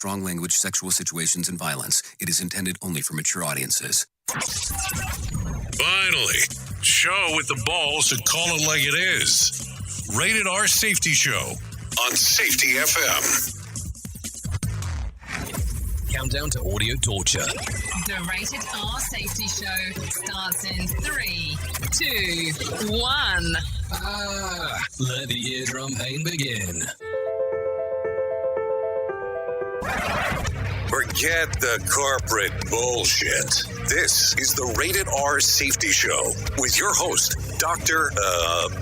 strong language, sexual situations, and violence. It is intended only for mature audiences. Finally, show with the balls to call it like it is. Rated R Safety Show on Safety FM. Countdown to audio torture. The Rated R Safety Show starts in 3, 2, 1. Let the eardrum pain begin. Forget the corporate bullshit. This is the Rated R Safety Show with your host, Dr.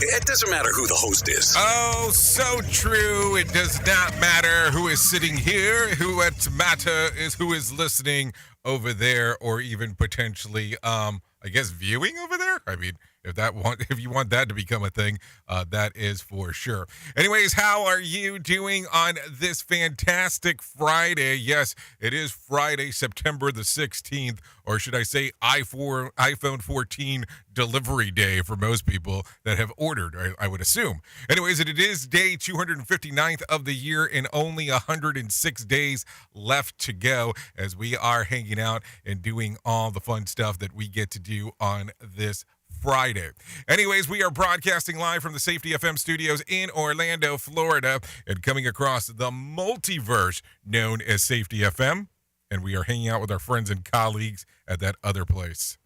It doesn't matter who the host is. Oh, so true. It does not matter who is sitting here. Who what matter is who is listening over there, or even potentially, I guess, viewing over there. I mean, if you want that to become a thing, that is for sure. Anyways, how are you doing on this fantastic Friday? Yes, it is Friday, September the 16th, or should I say iPhone 14 delivery day for most people that have ordered, I would assume. Anyways, it is day 259th of the year and only 106 days left to go as we are hanging out and doing all the fun stuff that we get to do on this Friday. Anyways, we are broadcasting live from the Safety FM studios in Orlando, Florida, and coming across the multiverse known as Safety FM, and we are hanging out with our friends and colleagues at that other place.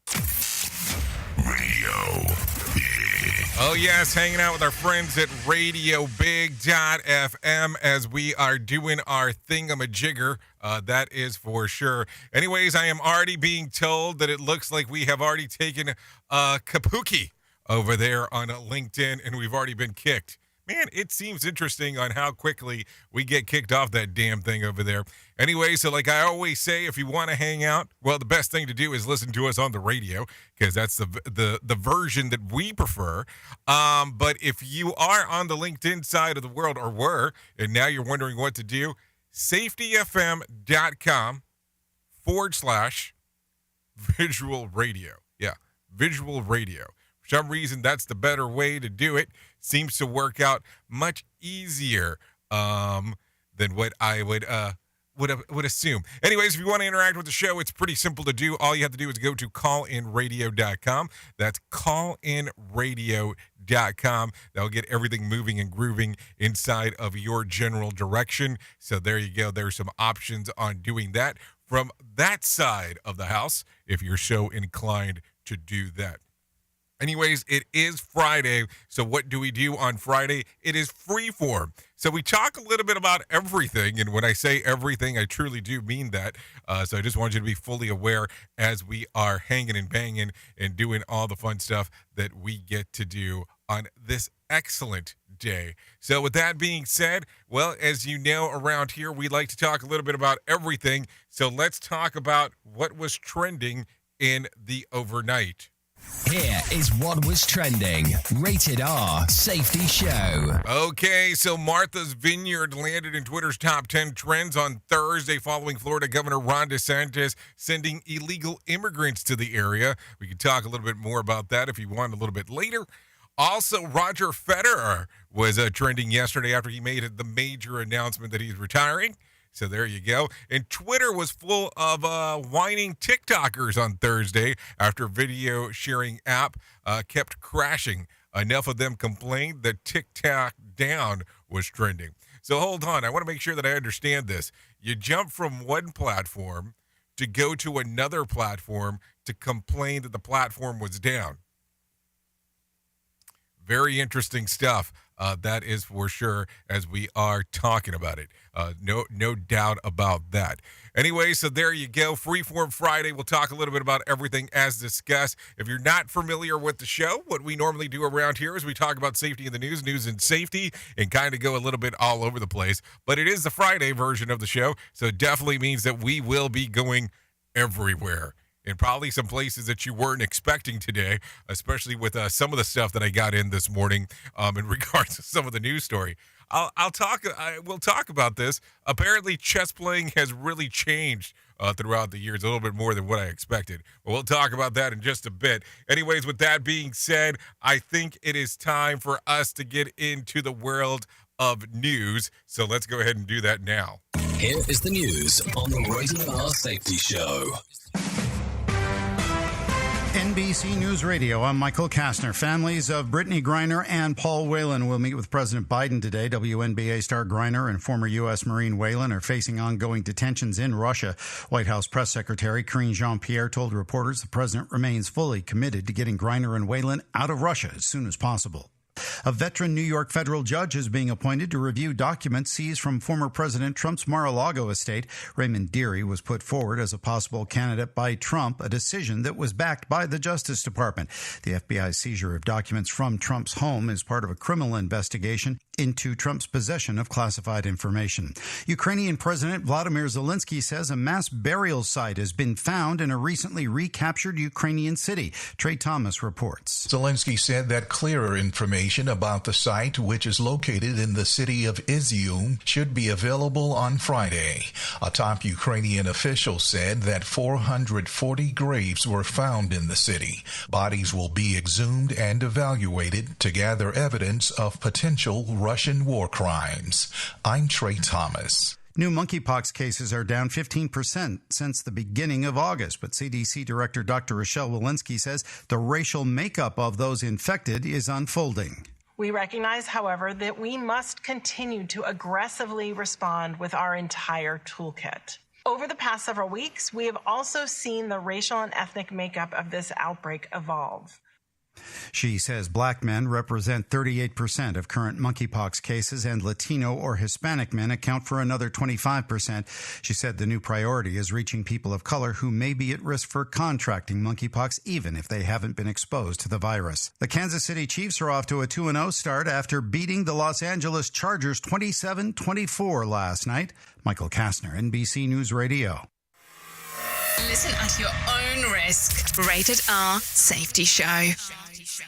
Radio Big. Oh yes, hanging out with our friends at Radio Big.FM as we are doing our thingamajigger. That is for sure. Anyways, I am already being told that it looks like we have already taken Kapuki over there on LinkedIn, and we've already been kicked. Man, it seems interesting on how quickly we get kicked off that damn thing over there. Anyway, so like I always say, if you want to hang out, well, the best thing to do is listen to us on the radio, because that's the version that we prefer. But if you are on the LinkedIn side of the world, or were, and now you're wondering what to do, safetyfm.com/visual radio. Yeah, visual radio. For some reason, that's the better way to do it. Seems to work out much easier than what I would assume. Anyways, if you want to interact with the show, it's pretty simple to do. All you have to do is go to callinradio.com. That's callinradio.com. That'll get everything moving and grooving inside of your general direction. So there you go. There's some options on doing that from that side of the house if you're so inclined to do that. Anyways, it is Friday, so what do we do on Friday? It is freeform. So we talk a little bit about everything, and when I say everything, I truly do mean that. So I just want you to be fully aware as we are hanging and banging and doing all the fun stuff that we get to do on this excellent day. So with that being said, well, as you know, around here, we like to talk a little bit about everything. So let's talk about what was trending in the overnight. Here is what was trending. Rated R Safety Show. Okay, so Martha's Vineyard landed in Twitter's top 10 trends on Thursday following Florida Governor Ron DeSantis sending illegal immigrants to the area. We can talk a little bit more about that if you want a little bit later. Also, Roger Federer was trending yesterday after he made the major announcement that he's retiring. So there you go. And Twitter was full of whining TikTokers on Thursday after video sharing app kept crashing. Enough of them complained that TikTok down was trending. So hold on. I want to make sure that I understand this. You jump from one platform to go to another platform to complain that the platform was down. Very interesting stuff. That is for sure as we are talking about it. No doubt about that. Anyway, so there you go. Freeform Friday. We'll talk a little bit about everything as discussed. If you're not familiar with the show, what we normally do around here is we talk about safety in the news and safety, and kind of go a little bit all over the place. But it is the Friday version of the show, so it definitely means that we will be going everywhere. And probably some places that you weren't expecting today, especially with some of the stuff that I got in this morning in regards to some of the news story. We'll talk about this. Apparently, chess playing has really changed throughout the years, a little bit more than what I expected. But we'll talk about that in just a bit. Anyways, with that being said, I think it is time for us to get into the world of news. So let's go ahead and do that now. Here is the news on the Rated R Safety Show. NBC News Radio, I'm Michael Kastner. Families of Brittany Griner and Paul Whelan will meet with President Biden today. WNBA star Griner and former U.S. Marine Whelan are facing ongoing detentions in Russia. White House Press Secretary Karine Jean-Pierre told reporters the president remains fully committed to getting Griner and Whelan out of Russia as soon as possible. A veteran New York federal judge is being appointed to review documents seized from former President Trump's Mar-a-Lago estate. Raymond Dearie was put forward as a possible candidate by Trump, a decision that was backed by the Justice Department. The FBI's seizure of documents from Trump's home is part of a criminal investigation into Trump's possession of classified information. Ukrainian President Vladimir Zelensky says a mass burial site has been found in a recently recaptured Ukrainian city. Trey Thomas reports. Zelensky said that clearer information about the site, which is located in the city of Izium, should be available on Friday. A top Ukrainian official said that 440 graves were found in the city. Bodies will be exhumed and evaluated to gather evidence of potential Russian war crimes. I'm Trey Thomas. New monkeypox cases are down 15% since the beginning of August, but CDC Director Dr. Rochelle Walensky says the racial makeup of those infected is unfolding. We recognize, however, that we must continue to aggressively respond with our entire toolkit. Over the past several weeks, we have also seen the racial and ethnic makeup of this outbreak evolve. She says black men represent 38% of current monkeypox cases and Latino or Hispanic men account for another 25%. She said the new priority is reaching people of color who may be at risk for contracting monkeypox even if they haven't been exposed to the virus. The Kansas City Chiefs are off to a 2-0 start after beating the Los Angeles Chargers 27-24 last night. Michael Kastner, NBC News Radio. Listen at your own risk. Rated R Safety Show.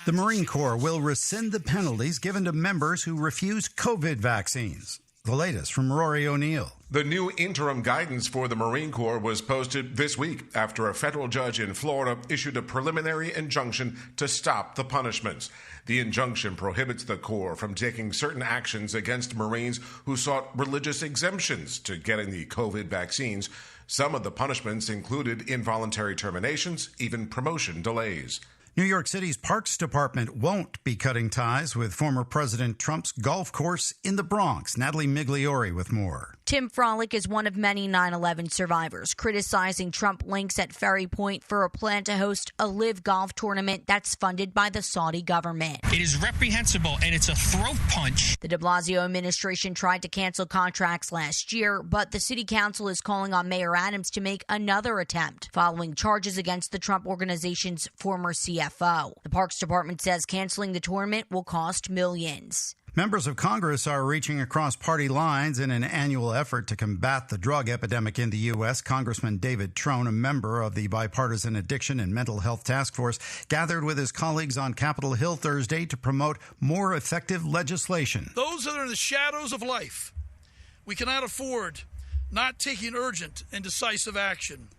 The Marine Corps will rescind the penalties given to members who refuse COVID vaccines. The latest from Rory O'Neill. The new interim guidance for the Marine Corps was posted this week after a federal judge in Florida issued a preliminary injunction to stop the punishments. The injunction prohibits the Corps from taking certain actions against Marines who sought religious exemptions to getting the COVID vaccines. Some of the punishments included involuntary terminations, even promotion delays. New York City's Parks Department won't be cutting ties with former President Trump's golf course in the Bronx. Natalie Migliori with more. Tim Frolick is one of many 9/11 survivors, criticizing Trump links at Ferry Point for a plan to host a live golf tournament that's funded by the Saudi government. It is reprehensible, and it's a throat punch. The de Blasio administration tried to cancel contracts last year, but the city council is calling on Mayor Adams to make another attempt, following charges against the Trump organization's former CFO. The Parks Department says canceling the tournament will cost millions. Members of Congress are reaching across party lines in an annual effort to combat the drug epidemic in the U.S. Congressman David Trone, a member of the Bipartisan Addiction and Mental Health Task Force, gathered with his colleagues on Capitol Hill Thursday to promote more effective legislation. Those that are in the shadows of life, we cannot afford not taking urgent and decisive action.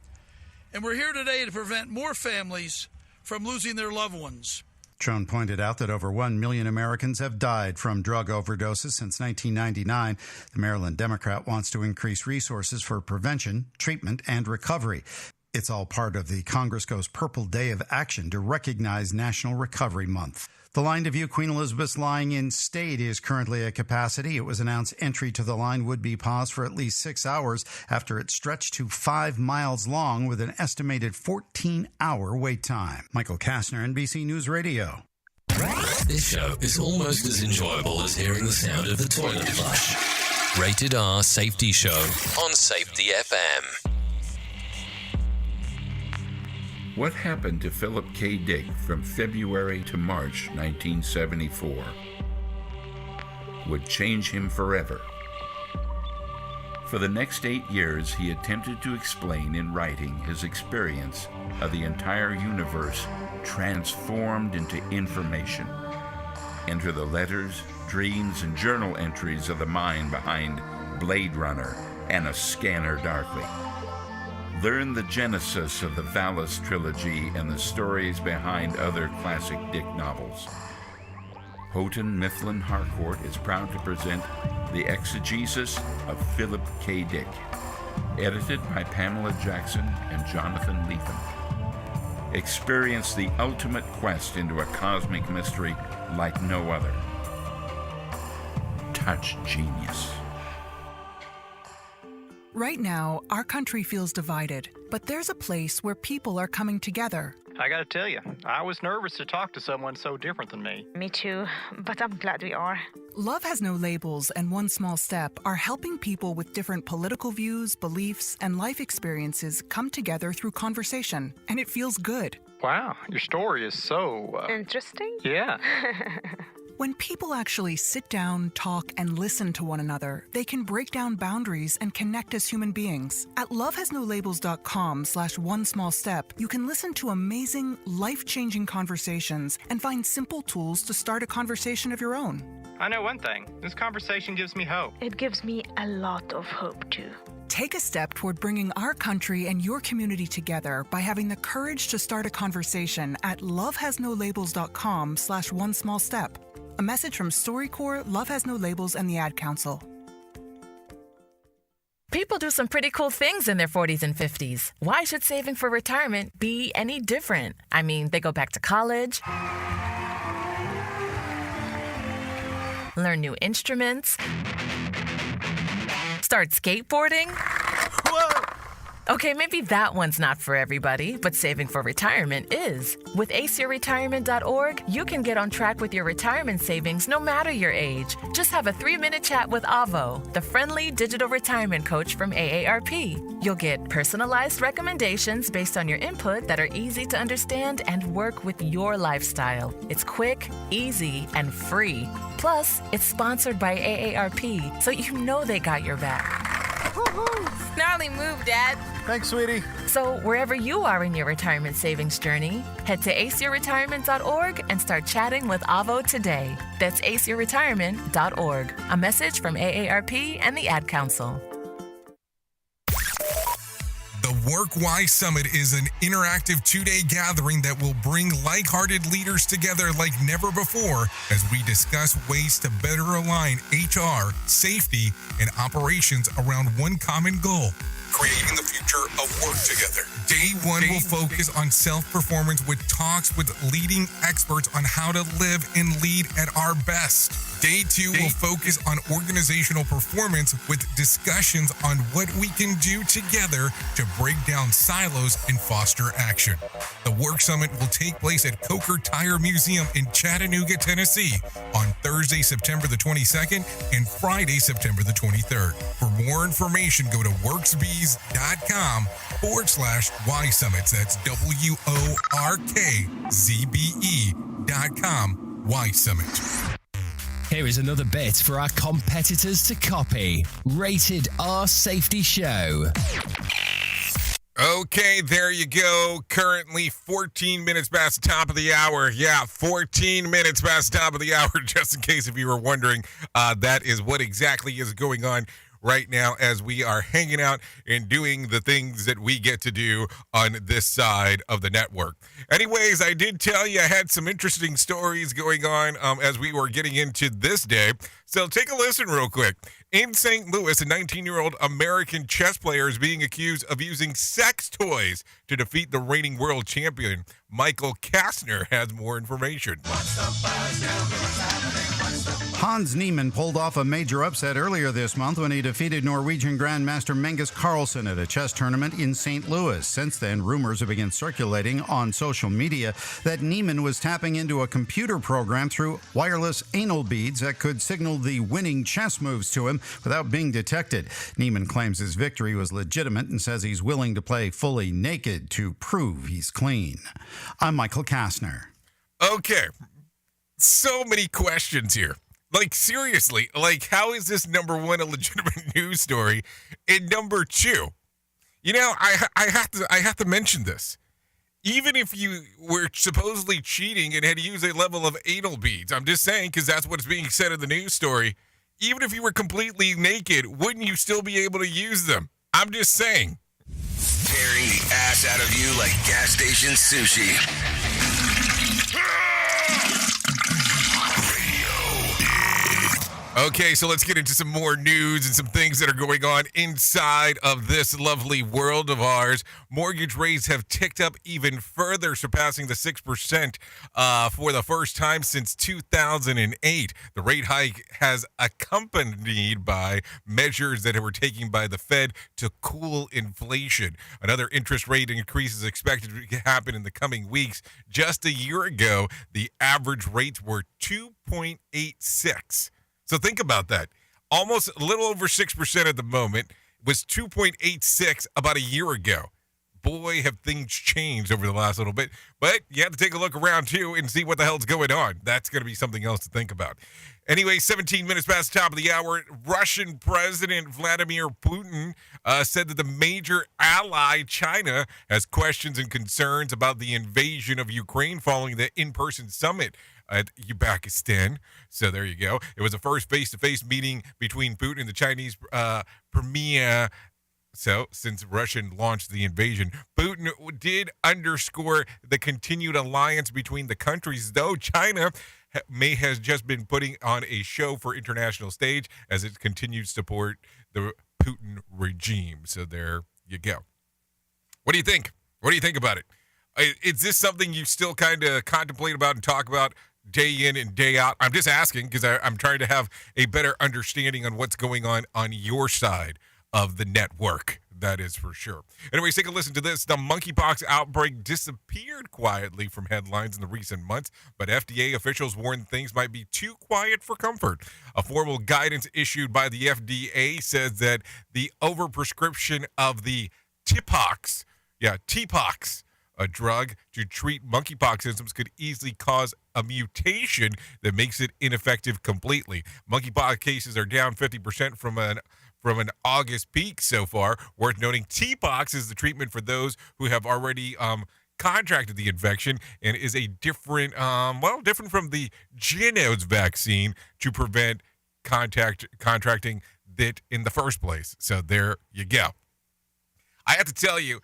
And we're here today to prevent more families from losing their loved ones. Trone pointed out that over 1 million Americans have died from drug overdoses since 1999. The Maryland Democrat wants to increase resources for prevention, treatment, and recovery. It's all part of the Congress Goes Purple Day of Action to recognize National Recovery Month. The line to view Queen Elizabeth's Lying in State is currently at capacity. It was announced entry to the line would be paused for at least 6 hours after it stretched to 5 miles long with an estimated 14-hour wait time. Michael Kastner, NBC News Radio. This show is almost as enjoyable as hearing the sound of the toilet flush. Rated R Safety Show on Safety FM. What happened to Philip K. Dick from February to March 1974 would change him forever. For the next 8 years, he attempted to explain in writing his experience of the entire universe transformed into information. Enter the letters, dreams, and journal entries of the mind behind Blade Runner and A Scanner Darkly. Learn the genesis of the Valis trilogy and the stories behind other classic Dick novels. Houghton Mifflin Harcourt is proud to present The Exegesis of Philip K. Dick, edited by Pamela Jackson and Jonathan Lethem. Experience the ultimate quest into a cosmic mystery like no other. Touch genius. Right now, our country feels divided, but there's a place where people are coming together. I gotta tell you, I was nervous to talk to someone so different than me. Me too, but I'm glad we are. Love Has No Labels and One Small Step are helping people with different political views, beliefs, and life experiences come together through conversation, and it feels good. Wow, your story is so... Interesting? Yeah. When people actually sit down, talk, and listen to one another, they can break down boundaries and connect as human beings. At lovehasnolabels.com/onesmallstep, you can listen to amazing, life-changing conversations and find simple tools to start a conversation of your own. I know one thing. This conversation gives me hope. It gives me a lot of hope, too. Take a step toward bringing our country and your community together by having the courage to start a conversation at lovehasnolabels.com/onesmallstep. A message from StoryCorps, Love Has No Labels, and the Ad Council. People do some pretty cool things in their 40s and 50s. Why should saving for retirement be any different? I mean, they go back to college, learn new instruments, start skateboarding. Whoa! Okay, maybe that one's not for everybody, but saving for retirement is. With aceyourretirement.org, you can get on track with your retirement savings no matter your age. Just have a 3-minute chat with Avo, the friendly digital retirement coach from AARP. You'll get personalized recommendations based on your input that are easy to understand and work with your lifestyle. It's quick, easy, and free. Plus, it's sponsored by AARP, so you know they got your back. Gnarly move, Dad. Thanks, sweetie. So wherever you are in your retirement savings journey, head to aceyourretirement.org and start chatting with Avo today. That's aceyourretirement.org. A message from AARP and the Ad Council. The Work Y Summit is an interactive 2-day gathering that will bring like-hearted leaders together like never before as we discuss ways to better align HR, safety, and operations around one common goal: creating the future of work together. Day 1 will focus on self-performance with talks with leading experts on how to live and lead at our best. Day 2 will focus on organizational performance with discussions on what we can do together to break down silos and foster action. The Work Summit will take place at Coker Tire Museum in Chattanooga, Tennessee on Thursday, September the 22nd and Friday, September the 23rd. For more information, go to worksbees.com/Y Summits. That's WORKZBE.com Y Summit. Here is another bit for our competitors to copy. Rated R Safety Show. Okay, there you go. Currently 14 minutes past the top of the hour. Yeah, 14 minutes past the top of the hour, just in case if you were wondering. That is what exactly is going on right now as we are hanging out and doing the things that we get to do on this side of the network. Anyways, I did tell you I had some interesting stories going on as we were getting into this day. So take a listen real quick. In St. Louis, a 19-year-old American chess player is being accused of using sex toys to defeat the reigning world champion. Michael Kastner has more information. Hans Niemann pulled off a major upset earlier this month when he defeated Norwegian Grandmaster Magnus Carlsen at a chess tournament in St. Louis. Since then, rumors have begun circulating on social media that Niemann was tapping into a computer program through wireless anal beads that could signal the winning chess moves to him without being detected. Niemann claims his victory was legitimate and says he's willing to play fully naked to prove he's clean. I'm Michael Kastner. Okay, so many questions here. Like, seriously, like, how is this, number one, a legitimate news story? And number two, you know, I have to mention this. Even if you were supposedly cheating and had to use a level of anal beads, I'm just saying, because that's what's being said in the news story, even if you were completely naked, wouldn't you still be able to use them? I'm just saying. Tearing the ass out of you like gas station sushi. Radio Okay, so let's get into some more news and some things that are going on inside of this lovely world of ours. Mortgage rates have ticked up even further, surpassing the 6% for the first time since 2008. The rate hike has accompanied by measures that were taken by the Fed to cool inflation. Another interest rate increase is expected to happen in the coming weeks. Just a year ago, the average rates were 2.86. So think about that. Almost a little over 6% at the moment. Was 2.86 about a year ago. Boy, have things changed over the last little bit. But you have to take a look around, too, and see what the hell's going on. That's going to be something else to think about. Anyway, 17 minutes past the top of the hour, Russian President Vladimir Putin said that the major ally, China, has questions and concerns about the invasion of Ukraine following the in-person summit at Uzbekistan. So there you go. It was the first face-to-face meeting between Putin and the Chinese premier. So, since Russia launched the invasion, Putin did underscore the continued alliance between the countries, though China has just been putting on a show for international stage as it continues to support the Putin regime. So there you go. What do you think? What do you think about it? Is this something you still kind of contemplate about and talk about day in and day out? I'm just asking because I'm trying to have a better understanding on what's going on your side of the network. That is for sure. Anyways, take a listen to this. The monkeypox outbreak disappeared quietly from headlines in the recent months, but FDA officials warn things might be too quiet for comfort. A formal guidance issued by the FDA says that the overprescription of the TPOXX, a drug to treat monkeypox symptoms, could easily cause a mutation that makes it ineffective completely. Monkeypox cases are down 50% from an August peak so far. Worth noting, TPOXX is the treatment for those who have already contracted the infection and is a different from the Jynneos vaccine to prevent contracting it in the first place. So there you go. I have to tell you,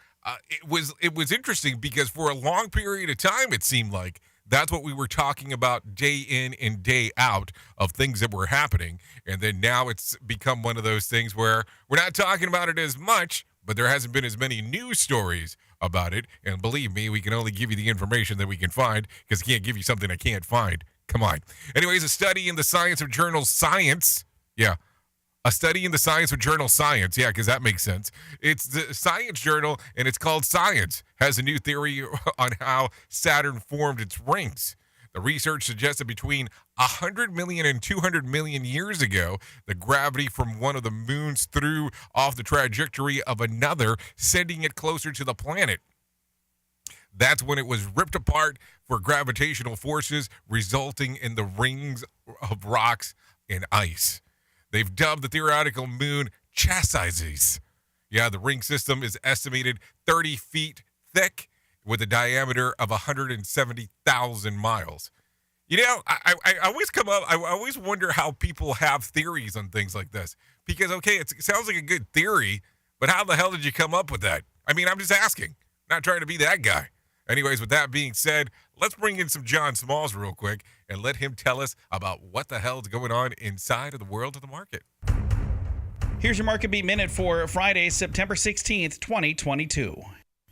it was interesting because for a long period of time, it seemed like that's what we were talking about day in and day out of things that were happening. And then now it's become one of those things where we're not talking about it as much, but there hasn't been as many news stories about it. And believe me, we can only give you the information that we can find because I can't give you something I can't find. Come on. Anyways, a study in the Science of Journal Science. Yeah. A study in the Science of Journal Science. Yeah, because that makes sense. It's the Science Journal, and it's called Science. Has a new theory on how Saturn formed its rings. The research suggests that between 100 million and 200 million years ago, the gravity from one of the moons threw off the trajectory of another, sending it closer to the planet. That's when it was ripped apart for gravitational forces, resulting in the rings of rocks and ice. They've dubbed the theoretical moon Chrysalis. Yeah, the ring system is estimated 30 feet thick with a diameter of 170,000 miles. You know, I always wonder how people have theories on things like this. Because, okay, it sounds like a good theory, but how the hell did you come up with that? I mean, I'm just asking. Not trying to be that guy. Anyways, with that being said, let's bring in some John Smalls real quick and let him tell us about what the hell is going on inside of the world of the market. Here's your Market Beat Minute for Friday, September 16th, 2022.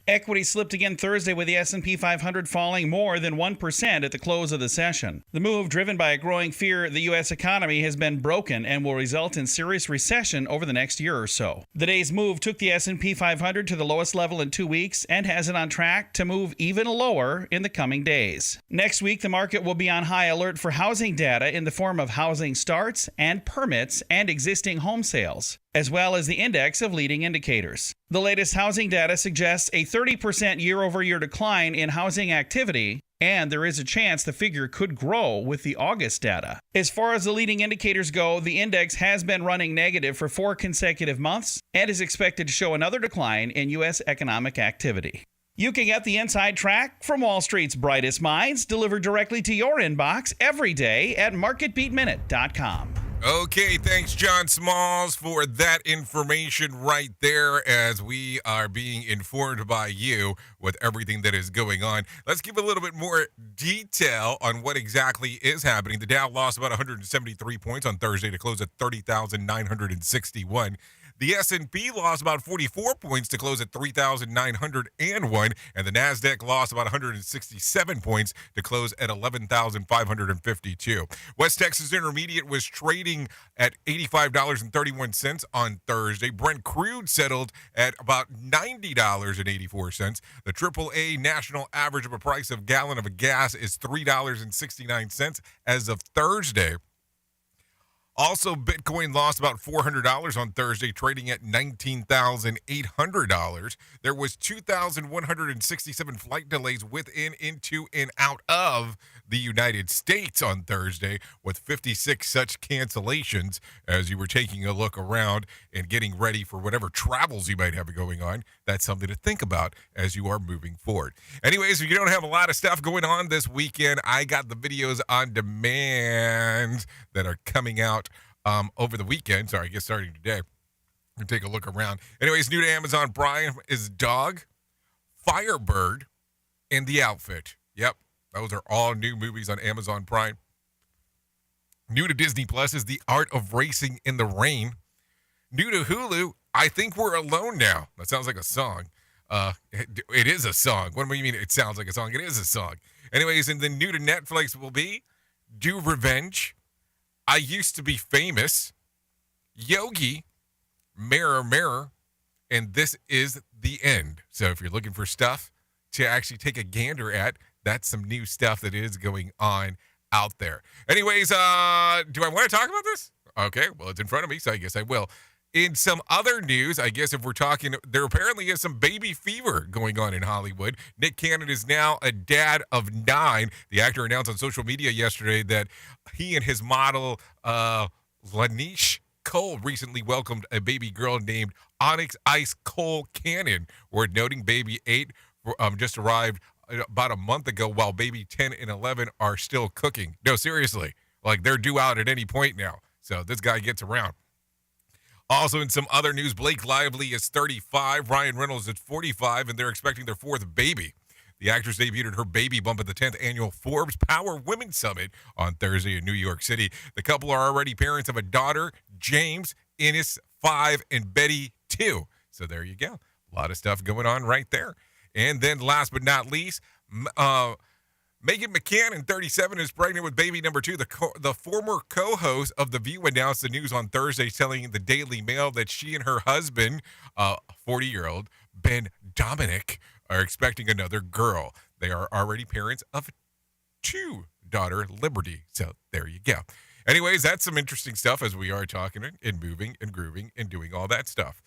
Equity slipped again Thursday with the S&P 500 falling more than 1% at the close of the session. The move, driven by a growing fear the U.S. economy has been broken and will result in serious recession over the next year or so. The day's move took the S&P 500 to the lowest level in 2 weeks and has it on track to move even lower in the coming days. Next week, the market will be on high alert for housing data in the form of housing starts and permits and existing home sales, as well as the index of leading indicators. The latest housing data suggests a 30% year-over-year decline in housing activity, and there is a chance the figure could grow with the August data. As far as the leading indicators go, the index has been running negative for 4 consecutive months and is expected to show another decline in U.S. economic activity. You can get the inside track from Wall Street's brightest minds delivered directly to your inbox every day at MarketBeatMinute.com. Okay, thanks, John Smalls, for that information right there as we are being informed by you with everything that is going on. Let's give a little bit more detail on what exactly is happening. The Dow lost about 173 points on Thursday to close at 30,961. The S&P lost about 44 points to close at 3,901, and the NASDAQ lost about 167 points to close at 11,552. West Texas Intermediate was trading at $85.31 on Thursday. Brent crude settled at about $90.84. The AAA national average of a price of gallon of gas is $3.69 as of Thursday. Also, Bitcoin lost about $400 on Thursday, trading at $19,800. There was 2,167 flight delays within, into, and out of the United States on Thursday, with 56 such cancellations as you were taking a look around and getting ready for whatever travels you might have going on. That's something to think about as you are moving forward. Anyways, if you don't have a lot of stuff going on this weekend, I got the videos on demand that are coming out over the weekend. Sorry, I guess starting today. And take a look around. Anyways, new to Amazon Prime is Dog, Firebird, and The Outfit. Yep, those are all new movies on Amazon Prime. New to Disney Plus is The Art of Racing in the Rain. New to Hulu, I Think We're Alone Now. That sounds like a song. It is a song. What do you mean it sounds like a song? It is a song. Anyways, and then new to Netflix will be Do Revenge, I Used to Be Famous, Yogi, Mirror, Mirror, and This Is the End. So if you're looking for stuff to actually take a gander at, that's some new stuff that is going on out there. Anyways, do I want to talk about this? Okay, well, it's in front of me, so I guess I will. In some other news, I guess if we're talking, there apparently is some baby fever going on in Hollywood. Nick Cannon is now a dad of 9. The actor announced on social media yesterday that he and his model, Lanish Cole, recently welcomed a baby girl named Onyx Ice Cole Cannon. We're noting baby 8 just arrived about a month ago, while baby 10 and 11 are still cooking. No, seriously. Like, they're due out at any point now. So this guy gets around. Also, in some other news, Blake Lively is 35, Ryan Reynolds is 45, and they're expecting their 4th baby. The actress debuted her baby bump at the 10th annual Forbes Power Women Summit on Thursday in New York City. The couple are already parents of a daughter, James, Innes, 5, and Betty, 2. So there you go. A lot of stuff going on right there. And then last but not least, Megan McCann, 37, is pregnant with baby number 2. The former co-host of The View announced the news on Thursday, telling the Daily Mail that she and her husband, 40-year-old Ben Dominic, are expecting another girl. They are already parents of 2 daughter Liberty. So there you go. Anyways, that's some interesting stuff as we are talking and moving and grooving and doing all that stuff.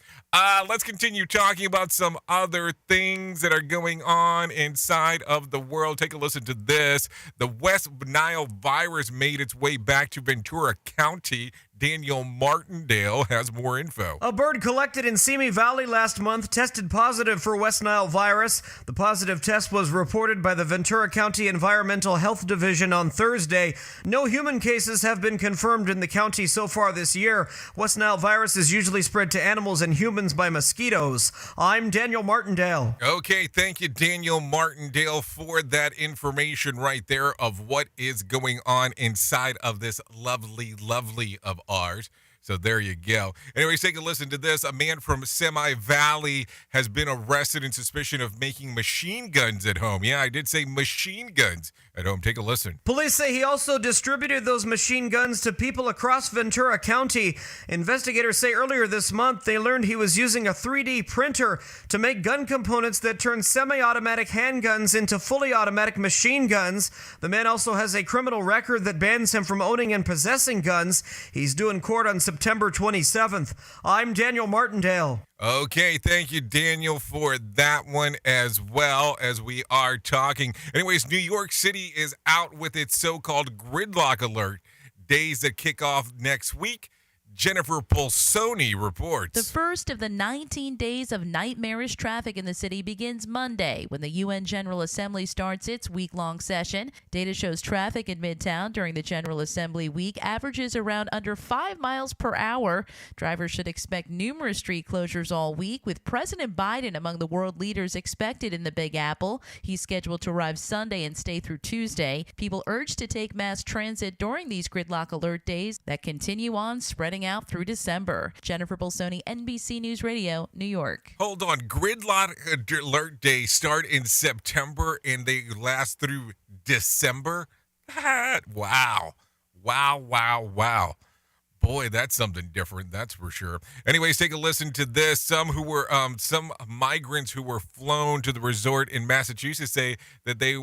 Let's continue talking about some other things that are going on inside of the world. Take a listen to this. The West Nile virus made its way back to Ventura County. Daniel Martindale has more info. A bird collected in Simi Valley last month tested positive for West Nile virus. The positive test was reported by the Ventura County Environmental Health Division on Thursday. No human cases have been confirmed in the county so far this year. West Nile virus is usually spread to animals and humans by mosquitoes. I'm Daniel Martindale. Okay, thank you, Daniel Martindale, for that information right there of what is going on inside of this lovely of ours. So there you go. Anyways, take a listen to this. A man from Semi Valley has been arrested in suspicion of making machine guns at home. Yeah, I did say machine guns at home. Take a listen. Police say he also distributed those machine guns to people across Ventura County. Investigators say earlier this month they learned he was using a 3D printer to make gun components that turn semi-automatic handguns into fully automatic machine guns. The man also has a criminal record that bans him from owning and possessing guns. He's due in court on September 27th. I'm Daniel Martindale. Okay, thank you, Daniel, for that one as well as we are talking. Anyways, New York City is out with its so-called gridlock alert. Days that kick off next week. Jennifer Polsoni reports. The first of the 19 days of nightmarish traffic in the city begins Monday when the UN General Assembly starts its week-long session. Data shows traffic in Midtown during the General Assembly week averages around under 5 miles per hour. Drivers should expect numerous street closures all week, with President Biden among the world leaders expected in the Big Apple. He's scheduled to arrive Sunday and stay through Tuesday. People urged to take mass transit during these gridlock alert days that continue on, spreading out through December. Jennifer Bolsoni, NBC News Radio, New York. Hold on. Gridlock alert days start in September and they last through December? Wow. Boy, that's something different, that's for sure. Anyways, take a listen to this. Some migrants who were flown to the resort in Massachusetts say that they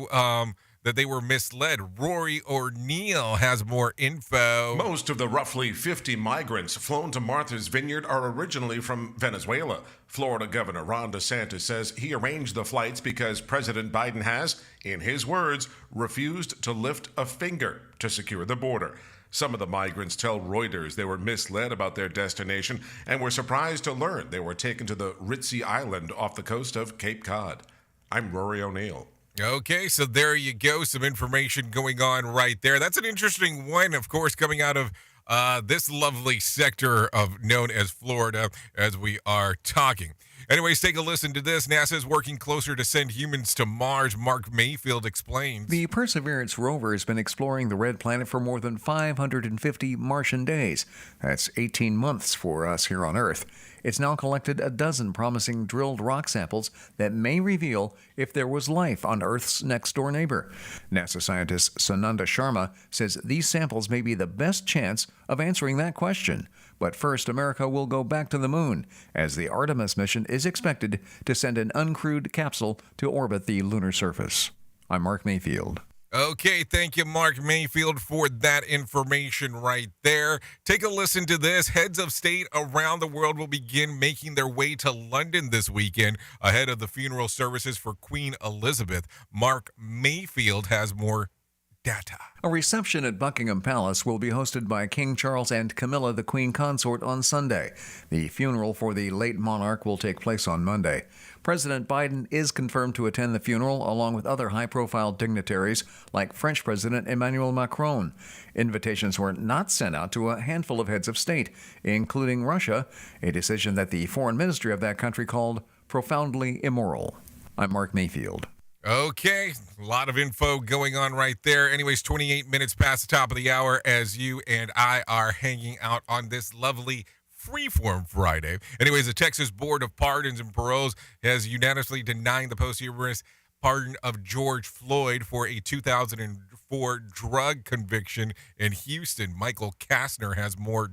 were misled. Rory O'Neill has more info. Most of the roughly 50 migrants flown to Martha's Vineyard are originally from Venezuela. Florida Governor Ron DeSantis says he arranged the flights because President Biden has, in his words, refused to lift a finger to secure the border. Some of the migrants tell Reuters they were misled about their destination and were surprised to learn they were taken to the ritzy island off the coast of Cape Cod. I'm Rory O'Neill. Okay, so there you go. Some information going on right there. That's an interesting one, of course, coming out of this lovely sector known as Florida as we are talking. Anyways, take a listen to this. NASA is working closer to send humans to Mars. Mark Mayfield explains. The Perseverance rover has been exploring the red planet for more than 550 Martian days. That's 18 months for us here on Earth. It's now collected a dozen promising drilled rock samples that may reveal if there was life on Earth's next-door neighbor. NASA scientist Sananda Sharma says these samples may be the best chance of answering that question. But first, America will go back to the moon, as the Artemis mission is expected to send an uncrewed capsule to orbit the lunar surface. I'm Mark Mayfield. Okay, thank you, Mark Mayfield, for that information right there. Take a listen to this. Heads of state around the world will begin making their way to London this weekend ahead of the funeral services for Queen Elizabeth. Mark Mayfield has more data. A reception at Buckingham Palace will be hosted by King Charles and Camilla, the Queen Consort, on Sunday. The funeral for the late monarch will take place on Monday. President Biden is confirmed to attend the funeral, along with other high-profile dignitaries like French President Emmanuel Macron. Invitations were not sent out to a handful of heads of state, including Russia, a decision that the foreign ministry of that country called profoundly immoral. I'm Mark Mayfield. Okay, a lot of info going on right there. Anyways, 28 minutes past the top of the hour as you and I are hanging out on this lovely Freeform Friday. Anyways, the Texas Board of Pardons and Paroles has unanimously denied the posthumous pardon of George Floyd for a 2004 drug conviction in Houston. Michael Kastner has more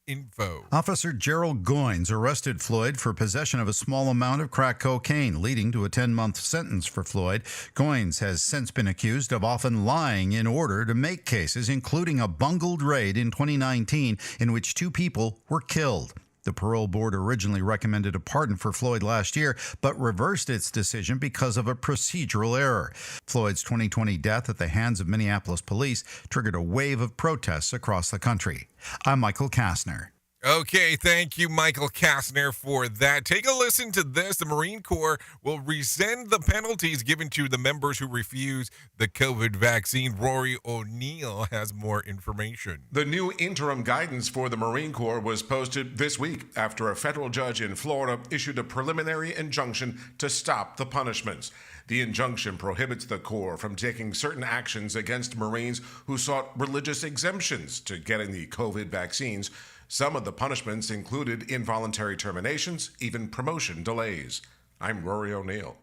info. Officer Gerald Goins arrested Floyd for possession of a small amount of crack cocaine, leading to a 10-month sentence for Floyd. Goins has since been accused of often lying in order to make cases, including a bungled raid in 2019 in which 2 people were killed. The parole board originally recommended a pardon for Floyd last year, but reversed its decision because of a procedural error. Floyd's 2020 death at the hands of Minneapolis police triggered a wave of protests across the country. I'm Michael Kastner. Okay, thank you, Michael Kastner, for that. Take a listen to this. The Marine Corps will rescind the penalties given to the members who refuse the COVID vaccine. Rory O'Neill has more information. The new interim guidance for the Marine Corps was posted this week after a federal judge in Florida issued a preliminary injunction to stop the punishments. The injunction prohibits the Corps from taking certain actions against Marines who sought religious exemptions to getting the COVID vaccines. Some of the punishments included involuntary terminations, even promotion delays. I'm Rory O'Neill.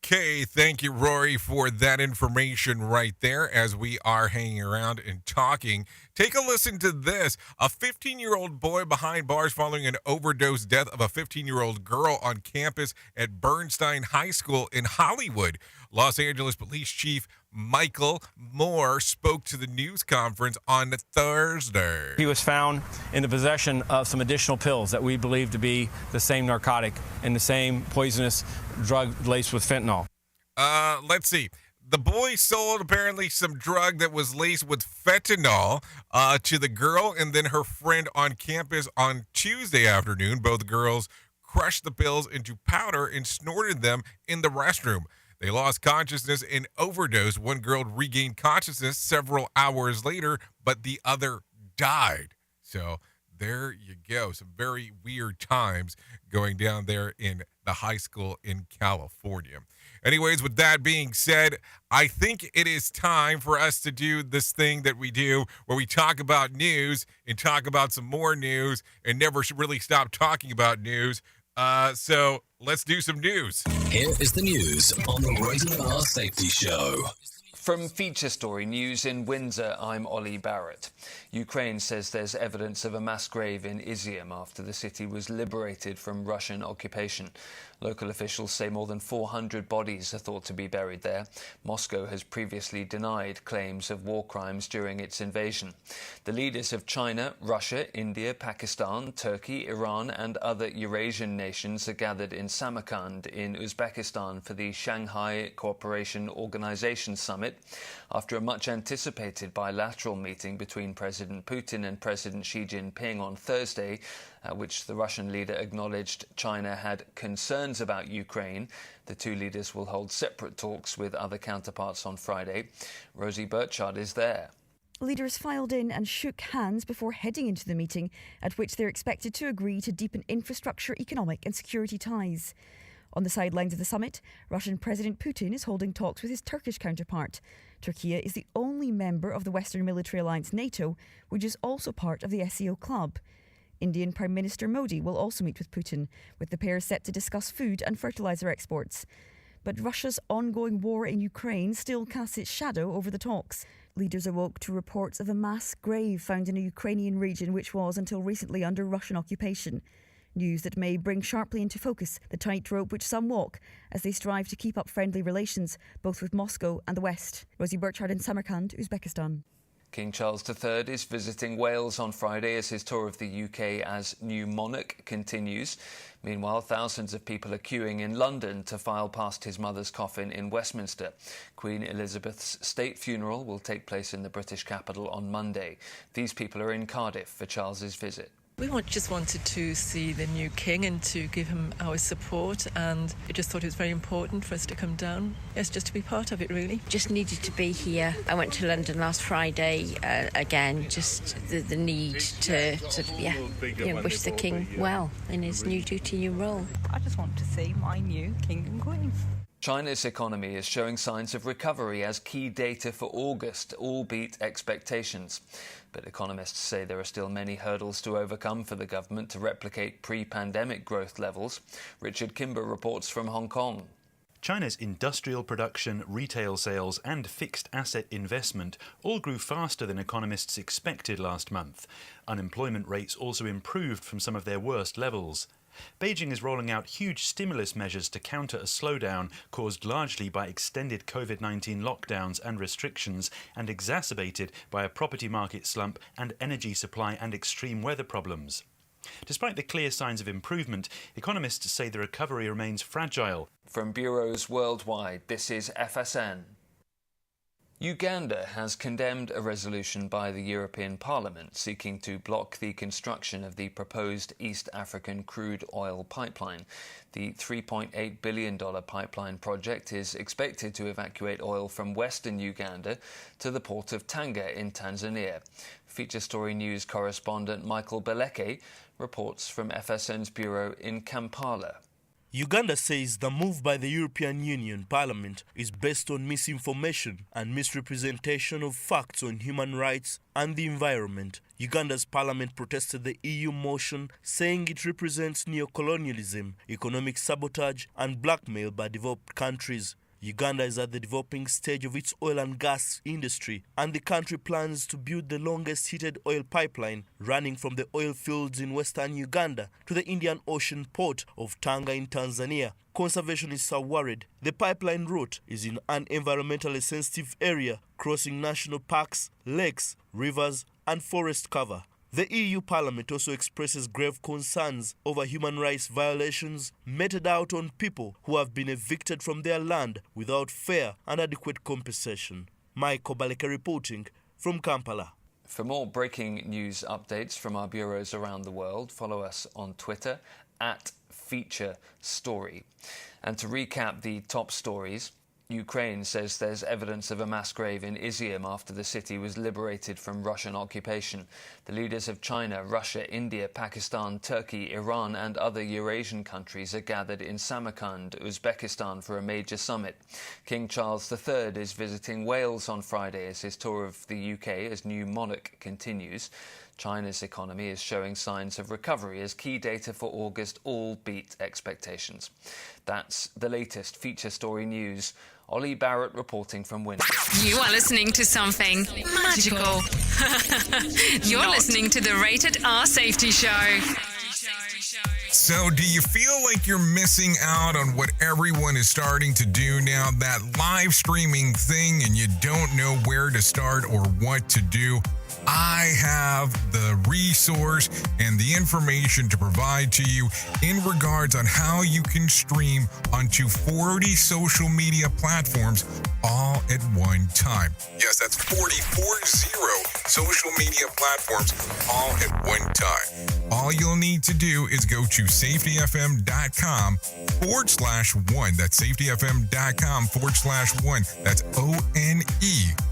Okay, thank you, Rory, for that information right there as we are hanging around and talking. Take a listen to this. A 15-year-old boy behind bars following an overdose death of a 15-year-old girl on campus at Bernstein High School in Hollywood. Los Angeles Police Chief Michael Moore spoke to the news conference on Thursday. He was found in the possession of some additional pills that we believe to be the same narcotic and the same poisonous drug laced with fentanyl. Let's see. The boy sold apparently some drug that was laced with fentanyl to the girl and then her friend on campus on Tuesday afternoon. Both girls crushed the pills into powder and snorted them in the restroom. They lost consciousness and overdosed. One girl regained consciousness several hours later, but the other died. So there you go. Some very weird times going down there in the high school in California. Anyways, with that being said, I think it is time for us to do this thing that we do where we talk about news and talk about some more news and never should really stop talking about news. So let's do some news. Here is the news on the Rated R Safety Show. From Feature Story News in Windsor, I'm Ollie Barrett. Ukraine says there's evidence of a mass grave in Izium after the city was liberated from Russian occupation. Local officials say more than 400 bodies are thought to be buried there. Moscow has previously denied claims of war crimes during its invasion. The leaders of China, Russia, India, Pakistan, Turkey, Iran and other Eurasian nations are gathered in Samarkand in Uzbekistan for the Shanghai Cooperation Organization Summit after a much-anticipated bilateral meeting between President Putin and President Xi Jinping on Thursday, at which the Russian leader acknowledged China had concerns about Ukraine. The two leaders will hold separate talks with other counterparts on Friday. Rosie Burchard is there. Leaders filed in and shook hands before heading into the meeting, at which they're expected to agree to deepen infrastructure, economic and security ties. On the sidelines of the summit, Russian President Putin is holding talks with his Turkish counterpart. Turkey is the only member of the Western military alliance NATO, which is also part of the SCO club. Indian Prime Minister Modi will also meet with Putin, with the pair set to discuss food and fertiliser exports. But Russia's ongoing war in Ukraine still casts its shadow over the talks. Leaders awoke to reports of a mass grave found in a Ukrainian region which was until recently under Russian occupation. News that may bring sharply into focus the tightrope which some walk as they strive to keep up friendly relations, both with Moscow and the West. Rosie Burchard in Samarkand, Uzbekistan. King Charles III is visiting Wales on Friday as his tour of the UK as new monarch continues. Meanwhile, thousands of people are queuing in London to file past his mother's coffin in Westminster. Queen Elizabeth's state funeral will take place in the British capital on Monday. These people are in Cardiff for Charles's visit. We just wanted to see the new king and to give him our support, and I just thought it was very important for us to come down. Yes, just to be part of it, really. Just needed to be here. I went to London last Friday again, just the need to wish the king well in his new duty, new role. I just want to see my new king and queen. China's economy is showing signs of recovery as key data for August all beat expectations. But economists say there are still many hurdles to overcome for the government to replicate pre-pandemic growth levels. Richard Kimber reports from Hong Kong. China's industrial production, retail sales and fixed asset investment all grew faster than economists expected last month. Unemployment rates also improved from some of their worst levels. Beijing is rolling out huge stimulus measures to counter a slowdown caused largely by extended COVID-19 lockdowns and restrictions and exacerbated by a property market slump and energy supply and extreme weather problems. Despite the clear signs of improvement, economists say the recovery remains fragile. From bureaus worldwide, this is FSN. Uganda has condemned a resolution by the European Parliament seeking to block the construction of the proposed East African crude oil pipeline. The $3.8 billion pipeline project is expected to evacuate oil from western Uganda to the port of Tanga in Tanzania. Feature Story News correspondent Michael Beleke reports from FSN's bureau in Kampala. Uganda says the move by the European Union Parliament is based on misinformation and misrepresentation of facts on human rights and the environment. Uganda's parliament protested the EU motion, saying it represents neocolonialism, economic sabotage and blackmail by developed countries. Uganda is at the developing stage of its oil and gas industry, and the country plans to build the longest heated oil pipeline running from the oil fields in western Uganda to the Indian Ocean port of Tanga in Tanzania. Conservationists are worried the pipeline route is in an environmentally sensitive area, crossing national parks, lakes, rivers, and forest cover. The EU Parliament also expresses grave concerns over human rights violations meted out on people who have been evicted from their land without fair and adequate compensation. Michael Baleka reporting from Kampala. For more breaking news updates from our bureaus around the world, follow us on Twitter @FeatureStory. And to recap the top stories, Ukraine says there's evidence of a mass grave in Izium after the city was liberated from Russian occupation. The leaders of China, Russia, India, Pakistan, Turkey, Iran and other Eurasian countries are gathered in Samarkand, Uzbekistan for a major summit. King Charles III is visiting Wales on Friday as his tour of the UK as new monarch continues. China's economy is showing signs of recovery as key data for August all beat expectations. That's the latest feature story news. Ollie Barrett reporting from Windsor. You are listening to something magical. You're listening to the Rated R Safety Show. So, do you feel like you're missing out on what everyone is starting to do now? That live streaming thing, and you don't know where to start or what to do? I have the resource and the information to provide to you in regards on how you can stream onto 40 social media platforms all at one time. Yes, that's 40 social media platforms all at one time. All you'll need to do is go to safetyfm.com/1. That's safetyfm.com/1. That's ONE.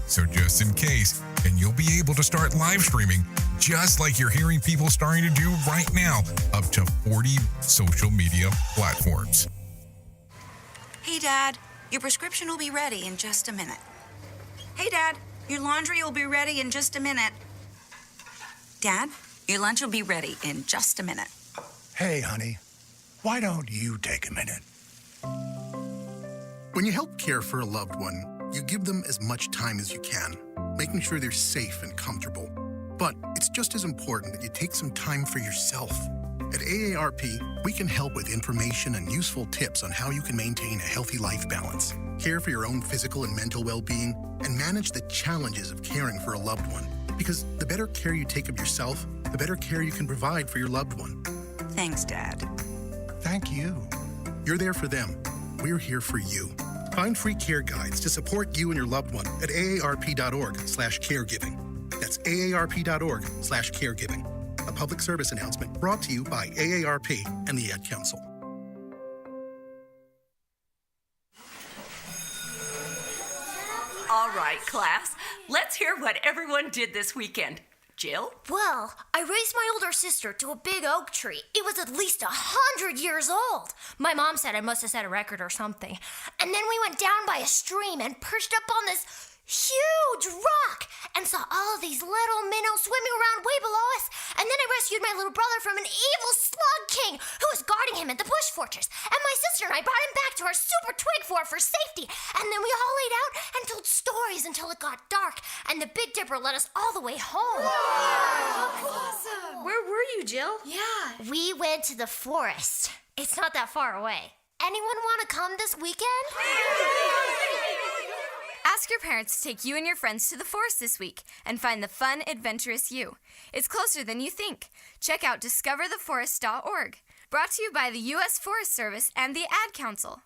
So just in case, and you'll be able to start live streaming just like you're hearing people starting to do right now, up to 40 social media platforms. Hey, Dad, your prescription will be ready in just a minute. Hey, Dad, your laundry will be ready in just a minute. Dad, your lunch will be ready in just a minute. Hey, honey, why don't you take a minute? When you help care for a loved one, you give them as much time as you can, making sure they're safe and comfortable. But it's just as important that you take some time for yourself. At AARP, we can help with information and useful tips on how you can maintain a healthy life balance, care for your own physical and mental well-being, and manage the challenges of caring for a loved one. Because the better care you take of yourself, the better care you can provide for your loved one. Thanks, Dad. Thank you. You're there for them. We're here for you. Find free care guides to support you and your loved one at aarp.org/caregiving. That's aarp.org/caregiving. A public service announcement brought to you by AARP and the Ad Council. All right, class, let's hear what everyone did this weekend. Jill? Well, I raised my older sister to a big oak tree. It was at least 100 years old. My mom said I must have set a record or something. And then we went down by a stream and perched up on this huge rock and saw all of these little minnows swimming around way below us. And then I rescued my little brother from an evil slug king who was guarding him at the bush fortress. And my sister and I brought him back to our super twig fort for safety. And then we all laid out and told stories until it got dark. And the Big Dipper led us all the way home. Wow, awesome. Where were you, Jill? Yeah. We went to the forest. It's not that far away. Anyone want to come this weekend? Ask your parents to take you and your friends to the forest this week and find the fun, adventurous you. It's closer than you think. Check out discovertheforest.org. Brought to you by the U.S. Forest Service and the Ad Council.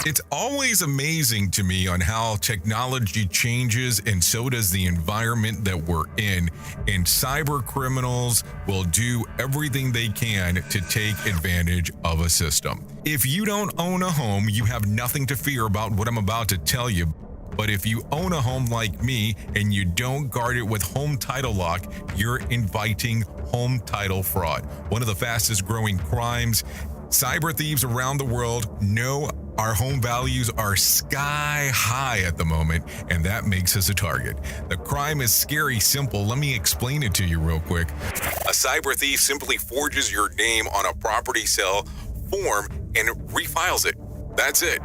It's always amazing to me on how technology changes, and so does the environment that we're in. And cyber criminals will do everything they can to take advantage of a system. If you don't own a home, you have nothing to fear about what I'm about to tell you. But if you own a home like me and you don't guard it with Home Title Lock, you're inviting home title fraud. One of the fastest growing crimes. Cyber thieves around the world know our home values are sky high at the moment, and that makes us a target. The crime is scary simple. Let me explain it to you real quick. A cyber thief simply forges your name on a property sale form and refiles it. That's it.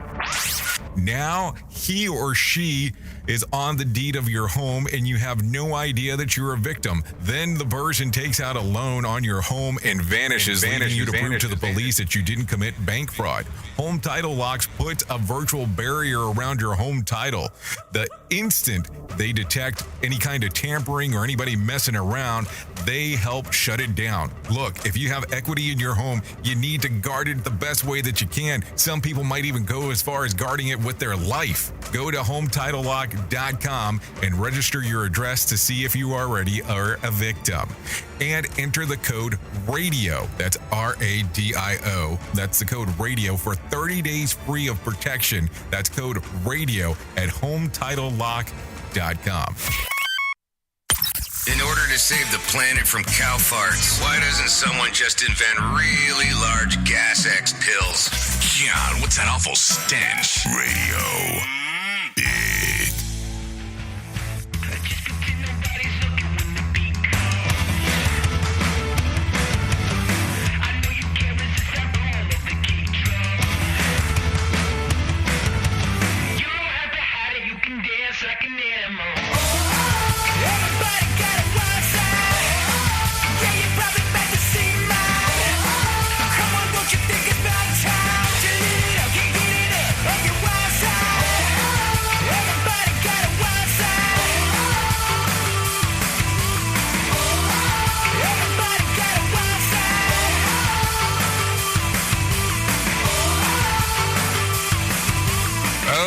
Now he or she is on the deed of your home and you have no idea that you're a victim. Then the person takes out a loan on your home and vanishes, leaving you to prove to the police that you didn't commit bank fraud. Home Title Locks puts a virtual barrier around your home title. The instant they detect any kind of tampering or anybody messing around, they help shut it down. Look, if you have equity in your home, you need to guard it the best way that you can. Some people might even go as far as guarding it with their life. Go to HometitleLock.com and register your address to see if you already are a victim. And enter the code RADIO. That's RADIO. That's the code RADIO for 30 days free of protection. That's code RADIO at HometitleLock.com. In order to save the planet from cow farts, why doesn't someone just invent really large Gas X pills? God, what's that awful stench? Radio.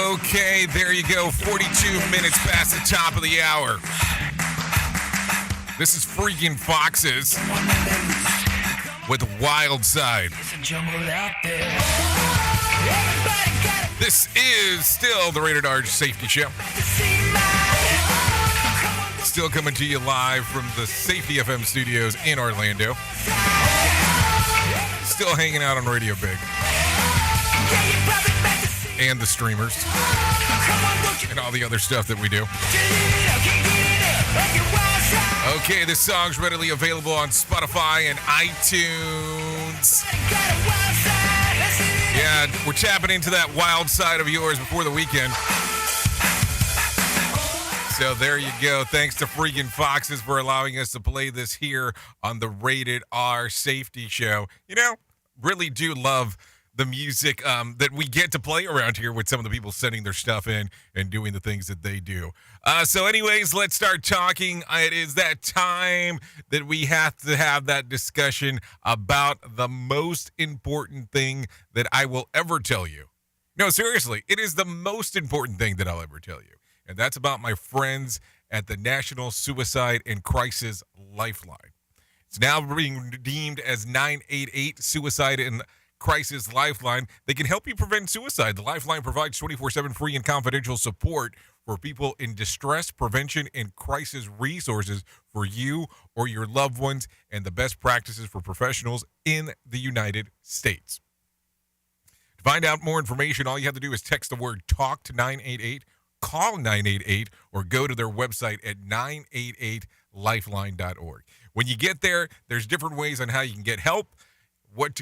Okay, there you go. 42 minutes past the top of the hour. This is Freaking Foxes with Wild Side. This is still the Rated R Safety Show. Still coming to you live from the Safety FM studios in Orlando. Still hanging out on Radio Big. And the streamers. And all the other stuff that we do. Okay, this song's readily available on Spotify and iTunes. Yeah, we're tapping into that wild side of yours before the weekend. So there you go. Thanks to Freaking Foxes for allowing us to play this here on the Rated R Safety Show. You know, really do love the music that we get to play around here with some of the people sending their stuff in and doing the things that they do. So anyways, let's start talking. It is that time that we have to have that discussion about the most important thing that I will ever tell you. No, seriously, it is the most important thing that I'll ever tell you. And that's about my friends at the National Suicide and Crisis Lifeline. It's now being deemed as 988 Suicide and Crisis Lifeline. They can help you prevent suicide. The Lifeline provides 24/7 free and confidential support for people in distress, prevention, and crisis resources for you or your loved ones, and the best practices for professionals in the United States. To find out more information, all you have to do is text the word TALK to 988, call 988, or go to their website at 988lifeline.org. When you get there, there's different ways on how you can get help, what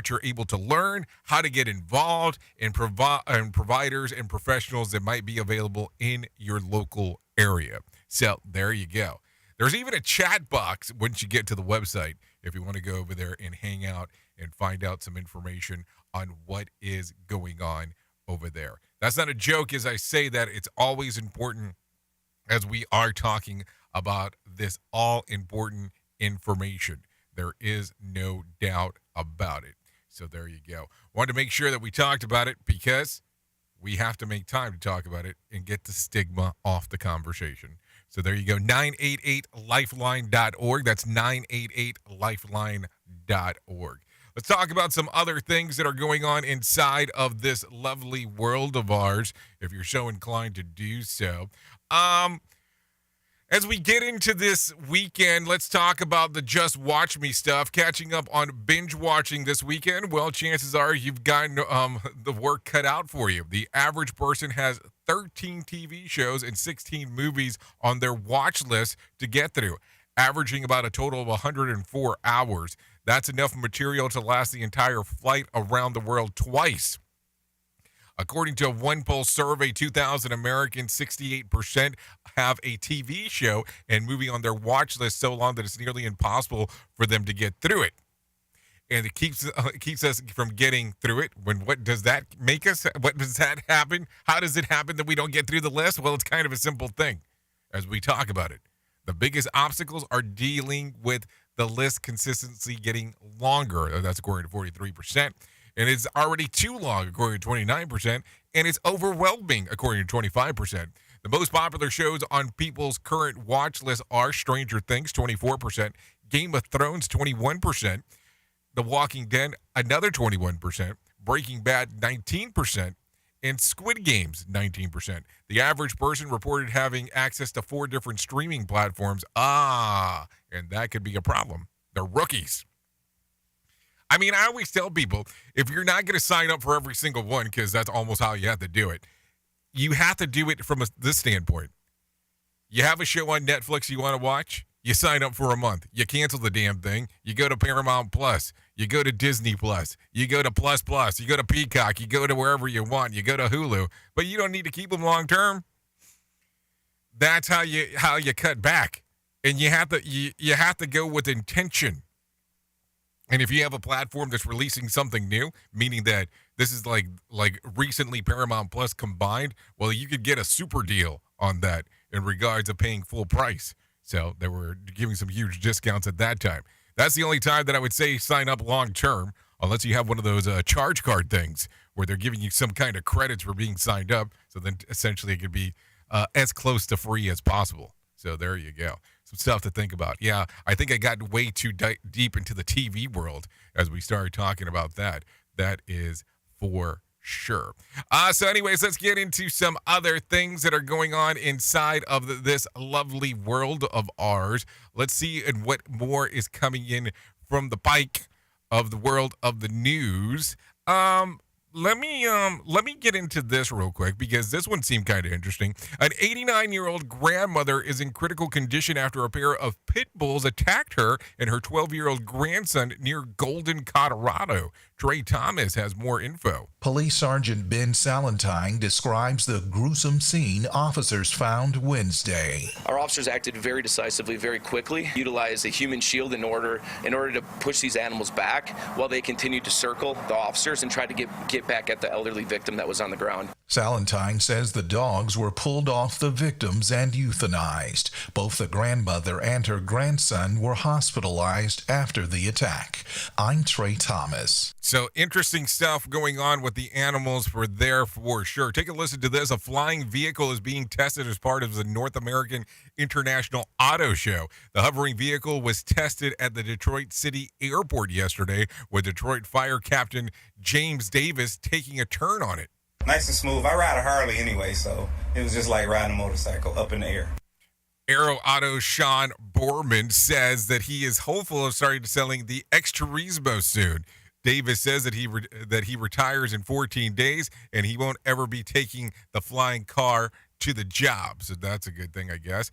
you're able to learn, how to get involved, and providers and professionals that might be available in your local area. So there you go. There's even a chat box once you get to the website if you want to go over there and hang out and find out some information on what is going on over there. That's not a joke as I say that. It's always important as we are talking about this all-important information. There is no doubt about it. So there you go. Wanted to make sure that we talked about it because we have to make time to talk about it and get the stigma off the conversation. So there you go. 988lifeline.org. That's 988lifeline.org. Let's talk about some other things that are going on inside of this lovely world of ours, if you're so inclined to do so. As we get into this weekend, let's talk about the Just Watch Me stuff. Catching up on binge watching this weekend, well, chances are you've gotten the work cut out for you. The average person has 13 TV shows and 16 movies on their watch list to get through, averaging about a total of 104 hours. That's enough material to last the entire flight around the world twice. According to a one poll survey, 2,000 Americans, 68% have a TV show and movie on their watch list so long that it's nearly impossible for them to get through it. And it keeps us from getting through it. What does that make us? What does that happen? How does it happen that we don't get through the list? Well, it's kind of a simple thing as we talk about it. The biggest obstacles are dealing with the list consistency getting longer. That's according to 43%. And it's already too long, according to 29%. And it's overwhelming, according to 25%. The most popular shows on people's current watch list are Stranger Things, 24%, Game of Thrones, 21%, The Walking Dead, another 21%, Breaking Bad, 19%, and Squid Games, 19%. The average person reported having access to 4 different streaming platforms. And that could be a problem. They're rookies. I mean, I always tell people, if you're not going to sign up for every single one, because that's almost how you have to do it, you have to do it from this standpoint. You have a show on Netflix you want to watch, you sign up for a month. You cancel the damn thing. You go to Paramount Plus. You go to Disney Plus. You go to Plus Plus. You go to Peacock. You go to wherever you want. You go to Hulu. But you don't need to keep them long term. That's how you cut back. And you have to go with intention. And if you have a platform that's releasing something new, meaning that this is like recently Paramount Plus combined, well, you could get a super deal on that in regards to paying full price. So they were giving some huge discounts at that time. That's the only time that I would say sign up long term, unless you have one of those charge card things where they're giving you some kind of credits for being signed up. So then essentially it could be as close to free as possible. So there you go. Some stuff to think about. Yeah, I think I got way too deep into the TV world as we started talking about that. That is for sure. So anyways, let's get into some other things that are going on inside of this lovely world of ours. Let's see what more is coming in from the pike of the world of the news. Let me get into this real quick because this one seemed kind of interesting. An 89-year-old grandmother is in critical condition after a pair of pit bulls attacked her and her 12-year-old grandson near Golden, Colorado. Trey Thomas has more info. Police Sergeant Ben Salentine describes the gruesome scene officers found Wednesday. Our officers acted very decisively, very quickly, utilized a human shield in order to push these animals back while they continued to circle the officers and tried to get back at the elderly victim that was on the ground. Salentine says the dogs were pulled off the victims and euthanized. Both the grandmother and her grandson were hospitalized after the attack. I'm Trey Thomas. So interesting stuff going on with the animals for there for sure. Take a listen to this. A flying vehicle is being tested as part of the North American International Auto Show. The hovering vehicle was tested at the Detroit City Airport yesterday with Detroit Fire Captain James Davis taking a turn on it. Nice and smooth. I ride a Harley anyway, so it was just like riding a motorcycle up in the air. Aero Auto Sean Borman says that he is hopeful of starting selling the X-Turismo soon. Davis says that he retires in 14 days and he won't ever be taking the flying car to the job. So that's a good thing, I guess.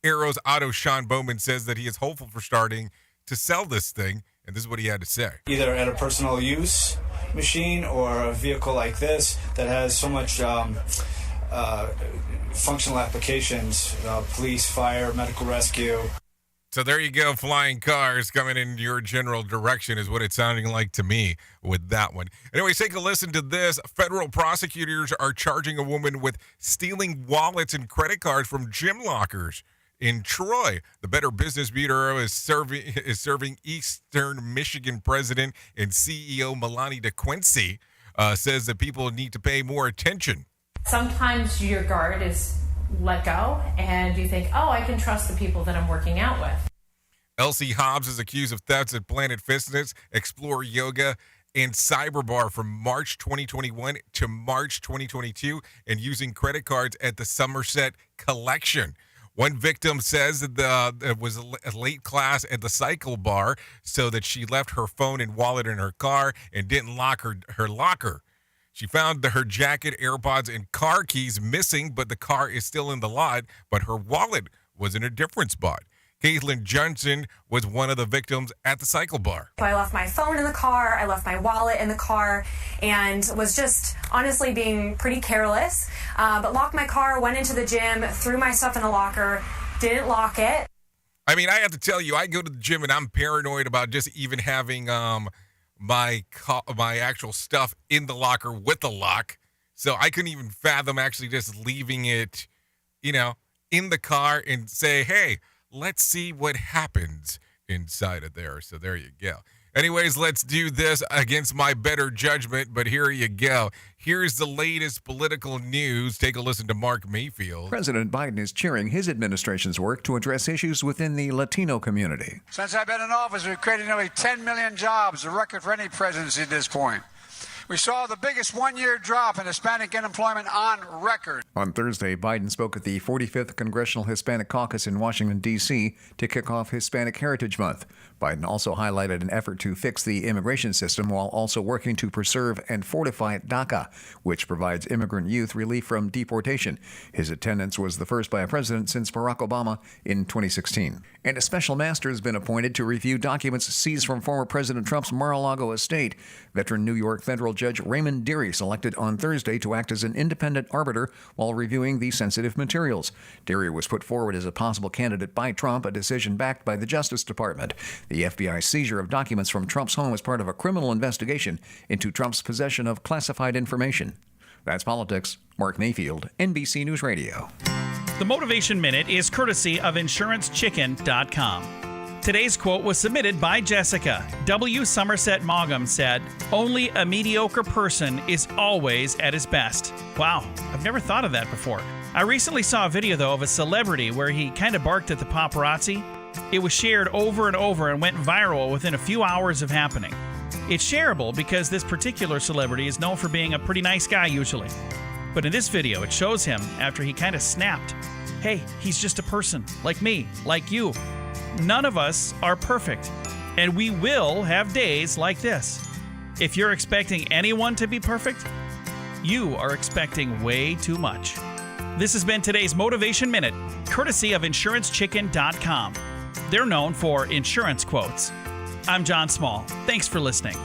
Aero's Auto Sean Bowman says that he is hopeful for starting to sell this thing, and this is what he had to say. Either at a personal use machine or a vehicle like this that has so much functional applications, police, fire, medical rescue. So there you go, flying cars coming in your general direction is what it's sounding like to me with that one. Anyways, take a listen to this. Federal prosecutors are charging a woman with stealing wallets and credit cards from gym lockers in Troy. The Better Business Bureau is serving Eastern Michigan President and CEO Melanie DeQuincy, says that people need to pay more attention. Sometimes your guard is let go and you think, oh, I can trust the people that I'm working out with. Elsie Hobbs is accused of thefts at Planet Fitness, Explore Yoga, and Cyberbar from March 2021 to March 2022 and using credit cards at the Somerset Collection. One victim says that it was a late class at the cycle bar so that she left her phone and wallet in her car and didn't lock her locker. She found her jacket, AirPods, and car keys missing, but the car is still in the lot, but her wallet was in a different spot. Caitlin Johnson was one of the victims at the cycle bar. I left my phone in the car, I left my wallet in the car, and was just honestly being pretty careless. But locked my car, went into the gym, threw my stuff in the locker, didn't lock it. I mean, I have to tell you, I go to the gym and I'm paranoid about just even having my actual stuff in the locker with the lock. So I couldn't even fathom actually just leaving it, in the car and say, hey, let's see what happens inside of there. So there you go. Anyways, let's do this against my better judgment, but here you go. Here's the latest political news. Take a listen to Mark Mayfield. President Biden is cheering his administration's work to address issues within the Latino community. Since I've been in office, we've created nearly 10 million jobs, a record for any presidency at this point. We saw the biggest one-year drop in Hispanic unemployment on record. On Thursday, Biden spoke at the 45th Congressional Hispanic Caucus in Washington, D.C. to kick off Hispanic Heritage Month. Biden also highlighted an effort to fix the immigration system while also working to preserve and fortify DACA, which provides immigrant youth relief from deportation. His attendance was the first by a president since Barack Obama in 2016. And a special master has been appointed to review documents seized from former President Trump's Mar-a-Lago estate. Veteran New York federal Judge Raymond Dearie selected on Thursday to act as an independent arbiter while reviewing the sensitive materials. Dearie was put forward as a possible candidate by Trump, a decision backed by the Justice Department. The FBI seizure of documents from Trump's home is part of a criminal investigation into Trump's possession of classified information. That's politics. Mark Mayfield, NBC News Radio. The Motivation Minute is courtesy of InsuranceChicken.com. Today's quote was submitted by Jessica. W. Somerset Maugham said, "Only a mediocre person is always at his best." Wow, I've never thought of that before. I recently saw a video, though, of a celebrity where he kind of barked at the paparazzi. It was shared over and over and went viral within a few hours of happening. It's shareable because this particular celebrity is known for being a pretty nice guy usually. But in this video, it shows him after he kind of snapped. Hey, he's just a person, like me, like you. None of us are perfect, and we will have days like this. If you're expecting anyone to be perfect, you are expecting way too much. This has been today's Motivation Minute, courtesy of InsuranceChicken.com. They're known for insurance quotes. I'm John Small. Thanks for listening.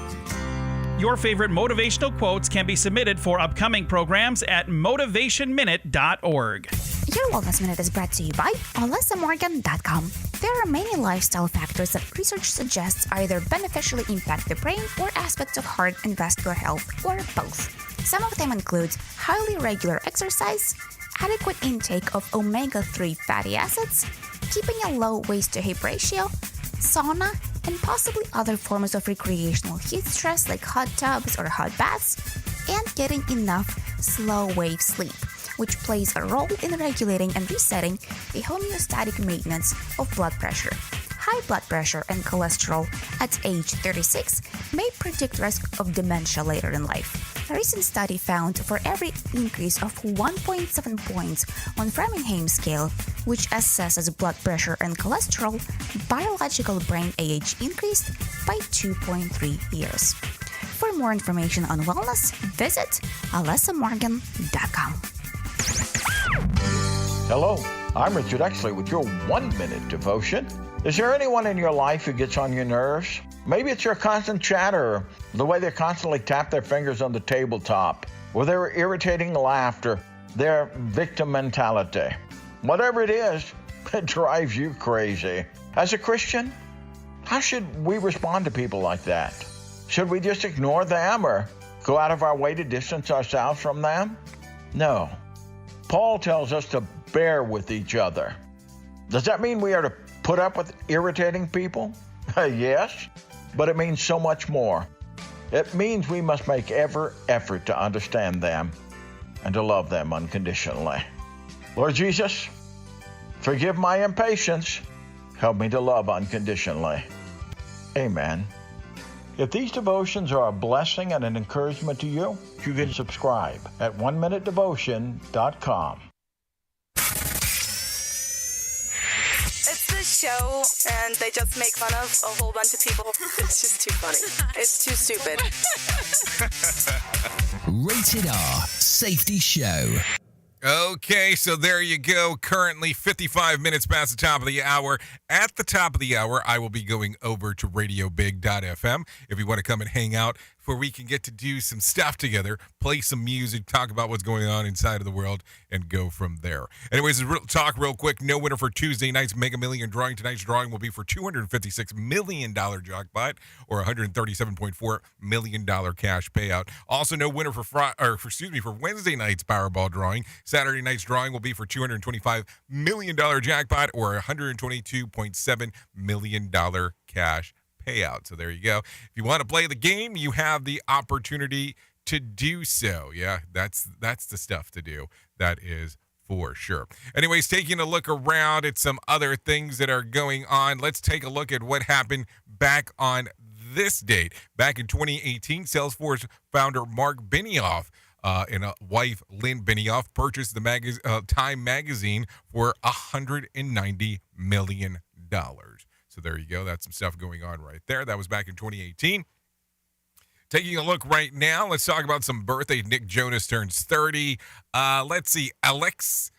Your favorite motivational quotes can be submitted for upcoming programs at motivationminute.org. Your Wellness Minute is brought to you by AlessaMorgan.com. There are many lifestyle factors that research suggests either beneficially impact the brain or aspects of heart and vascular health, or both. Some of them include highly regular exercise, adequate intake of omega-3 fatty acids, keeping a low waist-to-hip ratio, sauna, and possibly other forms of recreational heat stress like hot tubs or hot baths, and getting enough slow-wave sleep, which plays a role in regulating and resetting the homeostatic maintenance of blood pressure. High blood pressure and cholesterol at age 36 may predict risk of dementia later in life. A recent study found for every increase of 1.7 points on Framingham scale, which assesses blood pressure and cholesterol, biological brain age increased by 2.3 years. For more information on wellness, visit AlessaMorgan.com. Hello, I'm Richard Exley with your 1-minute devotion. Is there anyone in your life who gets on your nerves? Maybe it's your constant chatter, or the way they constantly tap their fingers on the tabletop, or their irritating laughter, their victim mentality. Whatever it is, it drives you crazy. As a Christian, how should we respond to people like that? Should we just ignore them or go out of our way to distance ourselves from them? No. Paul tells us to bear with each other. Does that mean we are to put up with irritating people? Yes, but it means so much more. It means we must make every effort to understand them and to love them unconditionally. Lord Jesus, forgive my impatience. Help me to love unconditionally. Amen. If these devotions are a blessing and an encouragement to you, you can subscribe at oneminutedevotion.com. It's this show, and they just make fun of a whole bunch of people. It's just too funny. It's too stupid. Rated R Safety Show. Okay, so there you go. Currently 55 minutes past the top of the hour at the top of the hour, I will be going over to radiobig.fm if you want to come and hang out, where we can get to do some stuff together, play some music, talk about what's going on inside of the world, and go from there. Anyways, talk real quick. No winner for Tuesday night's Mega Million drawing. Tonight's drawing will be for $256 million jackpot or $137.4 million cash payout. Also, no winner for Wednesday night's Powerball drawing. Saturday night's drawing will be for $225 million jackpot or $122.7 million cash payout. So there you go. If you want to play the game, you have the opportunity to do so. Yeah, that's the stuff to do. That is for sure. Anyways, taking a look around at some other things that are going on, let's take a look at what happened back on this date. Back in 2018, Salesforce founder Mark Benioff and wife Lynn Benioff purchased the Time magazine for $190 million. So there you go. That's some stuff going on right there. That was back in 2018. Taking a look right now, let's talk about some birthdays. Nick Jonas turns 30. Let's see. Alexis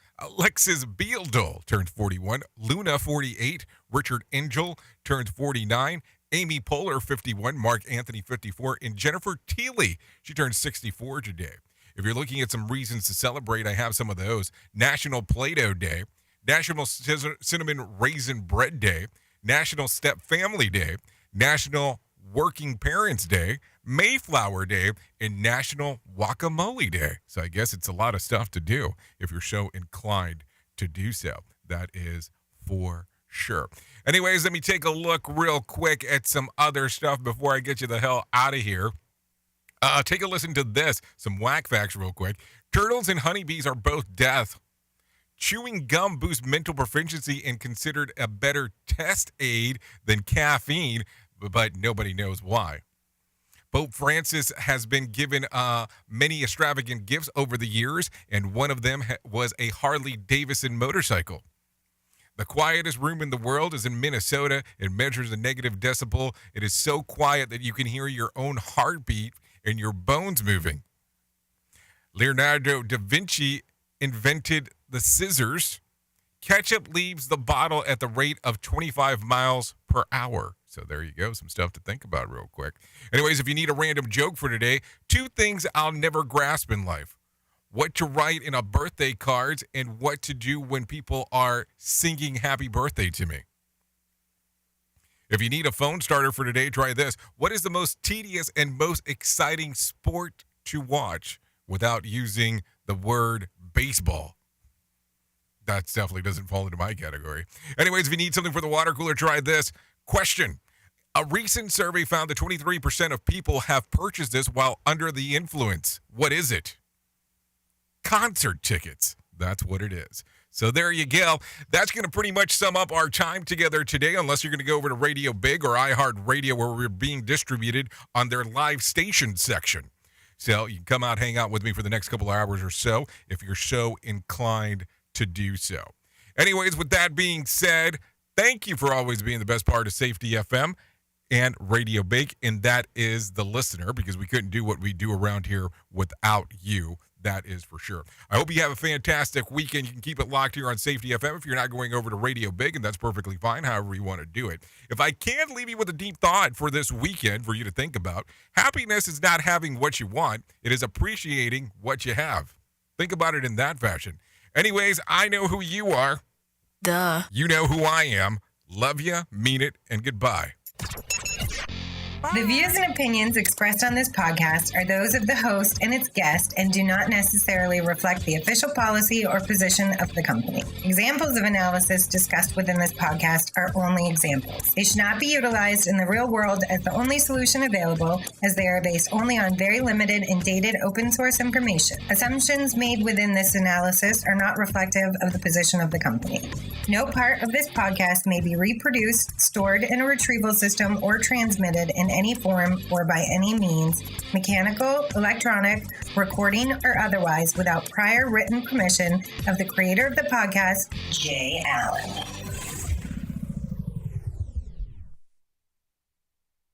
Bealdle turns 41. Luna, 48. Richard Engel turns 49. Amy Poehler, 51. Mark Anthony, 54. And Jennifer Teely, she turns 64 today. If you're looking at some reasons to celebrate, I have some of those. National Play-Doh Day. National Cinnamon Raisin Bread Day. National Step Family Day, National Working Parents Day, Mayflower Day, and National Guacamole Day. So I guess it's a lot of stuff to do if you're so inclined to do so. That is for sure. Anyways, let me take a look real quick at some other stuff before I get you the hell out of here. Take a listen to this, some whack facts real quick. Turtles and honeybees are both deaf. Chewing gum boosts mental proficiency and considered a better test aid than caffeine, but nobody knows why. Pope Francis has been given many extravagant gifts over the years, and one of them was a Harley Davidson motorcycle. The quietest room in the world is in Minnesota. It measures a negative decibel. It is so quiet that you can hear your own heartbeat and your bones moving. Leonardo da Vinci invented the scissors. Ketchup leaves the bottle at the rate of 25 miles per hour. So there you go. Some stuff to think about real quick. Anyways, if you need a random joke for today, 2 things I'll never grasp in life. What to write in a birthday cards and what to do when people are singing happy birthday to me. If you need a phone starter for today, try this. What is the most tedious and most exciting sport to watch without using the word baseball? That definitely doesn't fall into my category. Anyways, if you need something for the water cooler, try this. Question. A recent survey found that 23% of people have purchased this while under the influence. What is it? Concert tickets. That's what it is. So there you go. That's going to pretty much sum up our time together today, unless you're going to go over to Radio Big or iHeartRadio, where we're being distributed on their live station section. So you can come out, hang out with me for the next couple hours or so, if you're so inclined to do so. Anyways, with that being said, thank you for always being the best part of Safety FM and Radio Big, and that is the listener, because we couldn't do what we do around here without you. That is for sure. I hope you have a fantastic weekend. You can keep it locked here on Safety FM if you're not going over to Radio Big, and that's perfectly fine, however you want to do it. If I can leave you with a deep thought for this weekend for you to think about, happiness is not having what you want. It is appreciating what you have. Think about it in that fashion. Anyways, I know who you are. Duh. You know who I am. Love you, mean it, and goodbye. The views and opinions expressed on this podcast are those of the host and its guest and do not necessarily reflect the official policy or position of the company. Examples of analysis discussed within this podcast are only examples. They should not be utilized in the real world as the only solution available, as they are based only on very limited and dated open source information. Assumptions made within this analysis are not reflective of the position of the company. No part of this podcast may be reproduced, stored in a retrieval system, or transmitted in any form or by any means, mechanical, electronic, recording, or otherwise, without prior written permission of the creator of the podcast, Jay Allen.